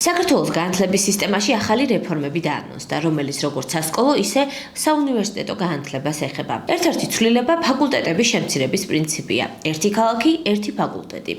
საქართველოს განათლების სისტემაში ახალი რეფორმები დაანონსდა, რომელიც როგორც სასკოლო, ისე საუნივერსიტეტო განათლებას ეხება. ერთ-ერთი ცვლილება ფაკულტეტების შემცირების პრინციპია. ერთი ქალაქი, ერთი ფაკულტეტი.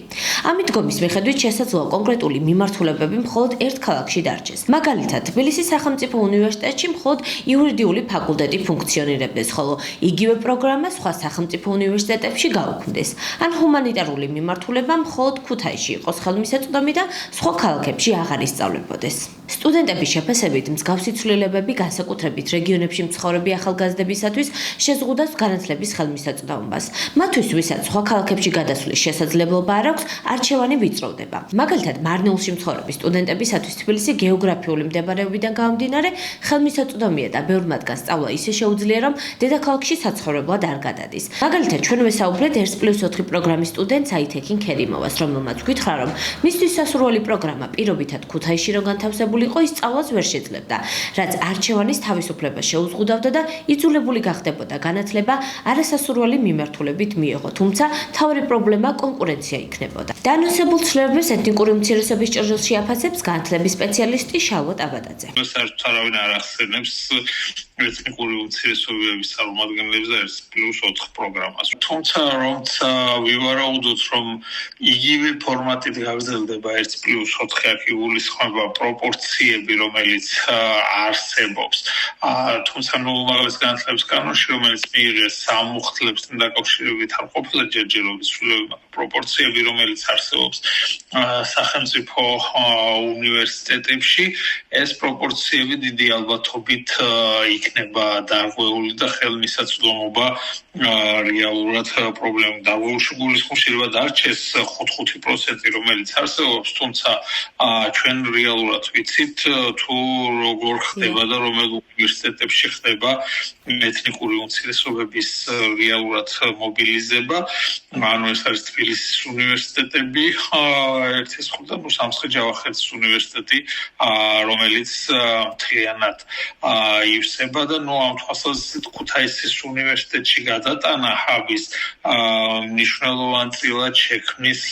ამ დგომის მიხედვით შესაძლოა კონკრეტული მიმართულებები მხოლოდ ერთ ქალაქში დარჩეს. მაგალითად, თბილისის სახელმწიფო უნივერსიტეტში მხოლოდ იურიდიული ფაკულტეტი ფუნქციონირებდეს, ხოლო იგივე პროგრამა სხვა სახელმწიფო უნივერსიტეტებში გაუქმდეს. ან ჰუმანიტარული მიმართულება მხოლოდ ქუთაისში იყოს ხელმისაწვდომი და სხვა ქალაქებში აღარ ისწავლებოდეს. სტუდენტების შეფასებით მსგავსი ცვლილებები განსაკუთრებით რეგიონებში მცხოვრები ახალგაზრდებისათვის შეზღუდავს განათლების ხელმისაწვდომობას. მათთვის, ვისაც სხვა ქალაქებში გადასვლის შესაძლებლობა არ აქვს, არჩევანი ვიწროვდება. მაგალითად, მარნეულში მცხოვრები სტუდენტებისათვის თბილისი გეოგრაფიული მდებარეობიდან გამომდინარე ხელმისაწვდომია და ბევრ მათგანს სწავლა ისე შეუძლია, რომ დედაქალაქში საცხოვრებლად არ გადადის. მაგალითად, ჩვენ ვესაუბრეთ 1+4 პროგრამის სტუდენტ საითექინ ქერიმოვას, რომელმაც გითხრა, რომ მისთვის სასურველი პროგრამა პირობითად ქუთაისში რომ განთავსებულიყო, ის სწავლას ვერ შეძლებდა, რაც არჩევანის თავისუფლებას შეუზღუდავდა და იძულებული გახდებოდა განათლება არასასურველი მიმართულებით მიეღო, თუმცა მთავარი პრობლემა კონკურენცია იქნებოდა. დაანონსებულ ცვლილებებს ეთნიკური უმცირესობის ჭრილში აფასებს განათლების სპეციალისტი შალვა ტაბატაძე. საერთოდ არავინ არ ახსენებს ეთნიკური უმცირესობების წარმომადგენლებს და 1+4 პროგრამას. თუმცა როცა ვივარაუდოთ, რომ იგივე ფორმატით გაგრძელდება 1+4, აქ იგულისხმება პროპორციები, რომელიც არსებობს. თუმცა მაგალითად განათლების კანონში, რომელიც მიიღეს სამუხტლებთან დაკავშირებით არ ყოფილა ჯერჯერობით ცვლილება, პროპორციები, რომელიც არსებობს სახელმწიფო უნივერსიტეტებში, ეს პროპორციები დიდი ალბათობით იქნება დარღვეული და ხელმისაწვდომობა რეალურად პრობლემი გულისხმობა დარჩეს 5%, რომელიც არსებობს, თუმცა ჩვენ რეალურად ვიცით თუ როგორ ხდება და რომელ უნივერსიტეტებში ხდება ეთნიკური უმცირესობების რეალურად მობილიზება. ანუ ეს არის თბილისის უნივერსიტეტები, ერთის ხუთი და სამცხე-ჯავახეთის უნივერსიტეტი, რომელიც მთლიანად ივსება და ამ თვალსაზრისით ქუთაისის უნივერსიტეტში გადატანა ჰაბის მნიშვნელოვან წილად შექმნის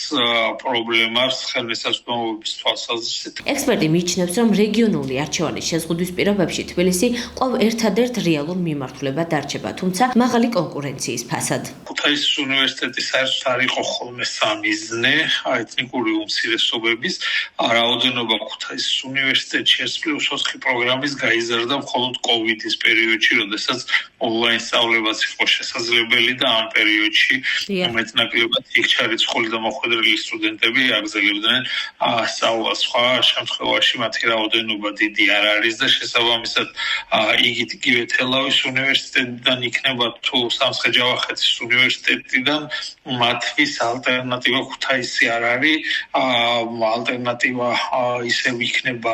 პრობლემას ხელმისაწვდომობის თვალსაზრისით. ექსპერტი მიიჩნევს, რომ რეგიონული არჩევანის შეზღუდვის პირობებში თბილისი კვლავ ერთადერთ რეალურ მიმართულებად დარჩება, თუმცა მაღალი კონკურენციის ფასად. ქუთაისის უნივერსიტეტი საერთოდ არ იყო ხოლმე სამიზნე ეთნიკური უმცირესობების რაოდენობა ქუთაისის უნივერსიტეტში 1+4 პროგრამის გაიზარდა მხოლოდ კოვიდის პერიოდში, როდესაც ონლაინ სწავლებაც იყო შესაძლებელი და ამ პერიოდში მეტნაკლებად იქ ჩარიცხული და მოხვედრილი სტუდენტები აგრძელებდნენ სწავლას. სხვა შემთხვევაში მათი რაოდენობა დიდი არ არის და შესაბამისად იგივე თელავის უნივერსიტეტიდან იქნება თუ სამცხე-ჯავახეთის უნივერსიტეტიდან მათთვის ალტერნატივა ქუთაისი არ არის, ალტერნატივა ისევ იქნება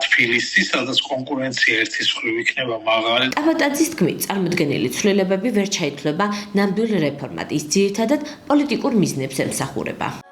თბილისი, სადაც კონკურენცია ერთის მხრივ იქნება მაღალი. ტაბატაძის თქმით, წარმოდგენილი ცვლილებები ვერ ჩაითვლება ნამდვილ რეფორმად, ის ძირითადად პოლიტიკურ მიზნებს ემსახურება.